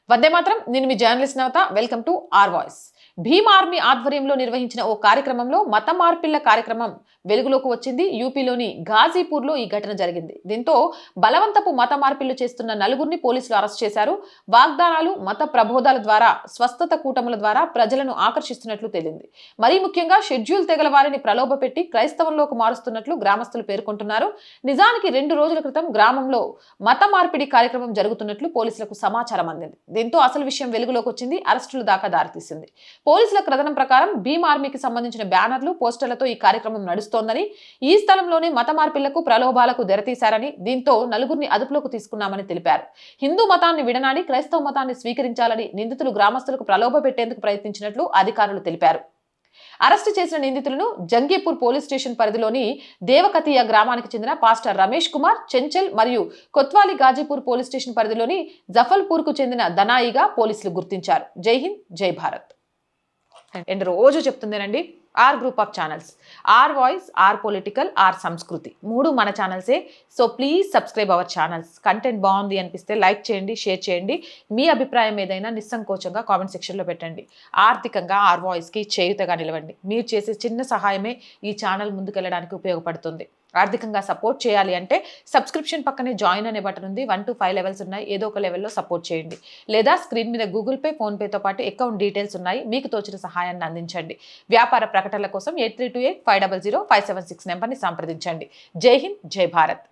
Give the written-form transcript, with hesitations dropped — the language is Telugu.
వందే మాత్రం. నేను మీ journalist Navata. Welcome to R voice. Bhim Army ఆధ్వర్యంలో నిర్వహించిన ఓ కార్యక్రమంలో మత మార్పిళ్ల కార్యక్రమం వెలుగులోకి వచ్చింది. యూపీలోని ఘాజీపూర్లో ఈ ఘటన జరిగింది. దీంతో బలవంతపు మత మార్పిళ్లు చేస్తున్న నలుగురిని పోలీసులు అరెస్ట్ చేశారు. వాగ్దానాలు, మత ప్రబోధాల ద్వారా, స్వస్థత కూటముల ద్వారా ప్రజలను ఆకర్షిస్తున్నట్లు తేలింది. మరీ ముఖ్యంగా షెడ్యూల్ తెగల వారిని ప్రలోభపెట్టి క్రైస్తవంలోకి మారుస్తున్నట్లు గ్రామస్తులు పేర్కొంటున్నారు. నిజానికి 2 రోజుల క్రితం గ్రామంలో మత మార్పిడి కార్యక్రమం జరుగుతున్నట్లు పోలీసులకు సమాచారం అందింది. దీంతో అసలు విషయం వెలుగులోకి వచ్చింది. అరెస్టుల దాకా దారితీసింది. పోలీసుల కథనం ప్రకారం భీమ్ ఆర్మీకి సంబంధించిన బ్యానర్లు, పోస్టర్లతో ఈ కార్యక్రమం నడుస్తోందని, ఈ స్థలంలోనే మత మార్పిళ్లకు, ప్రలోభాలకు తెరతీశారని, దీంతో నలుగురిని అదుపులోకి తీసుకున్నామని తెలిపారు. హిందూ మతాన్ని విడనాడి క్రైస్తవ మతాన్ని స్వీకరించాలని నిందితులు గ్రామస్తులకు ప్రలోభ పెట్టేందుకు ప్రయత్నించినట్లు అధికారులు తెలిపారు. అరెస్టు చేసిన నిందితులను జంగీపూర్ పోలీస్ స్టేషన్ పరిధిలోని దేవకతియ గ్రామానికి చెందిన పాస్టర్ రమేష్ కుమార్, చెంచల్ మరియు కొత్వాలి ఘాజీపూర్ పోలీస్ స్టేషన్ పరిధిలోని జఫల్పూర్ కు చెందిన దనాయిగా పోలీసులు గుర్తించారు. జై హింద్, జై భారత్. అండ్ రోజు చెప్తుందేనండి, R group of channels, R voice, R political, R Sanskriti, 3 మన ఛానల్సే. So please subscribe our channels. Content బాగుంది అనిపిస్తే లైక్ చేయండి, షేర్ చేయండి. మీ అభిప్రాయం ఏదైనా నిస్సంకోచంగా కామెంట్ సెక్షన్లో పెట్టండి. ఆర్థికంగా ఆర్ వాయిస్కి చేయుతగా నిలవండి. మీరు చేసే చిన్న సహాయమే ఈ ఛానల్ ముందుకెళ్ళడానికి ఉపయోగపడుతుంది. ఆర్థికంగా సపోర్ట్ చేయాలి అంటే సబ్స్క్రిప్షన్ పక్కనే జాయిన్ అనే బటన్ ఉంది. 1 to 5 లెవెల్స్ ఉన్నాయి. ఏదో ఒక లెవెల్లో సపోర్ట్ చేయండి. లేదా స్క్రీన్ మీద గూగుల్ పే, ఫోన్ పేతో పాటు అకౌంట్ డీటెయిల్స్ ఉన్నాయి. మీకు తోచిన సహాయాన్ని అందించండి. వ్యాపార ప్రకటనల కోసం 8328500576 నెంబర్ని సంప్రదించండి. జై హింద్, జై భారత్.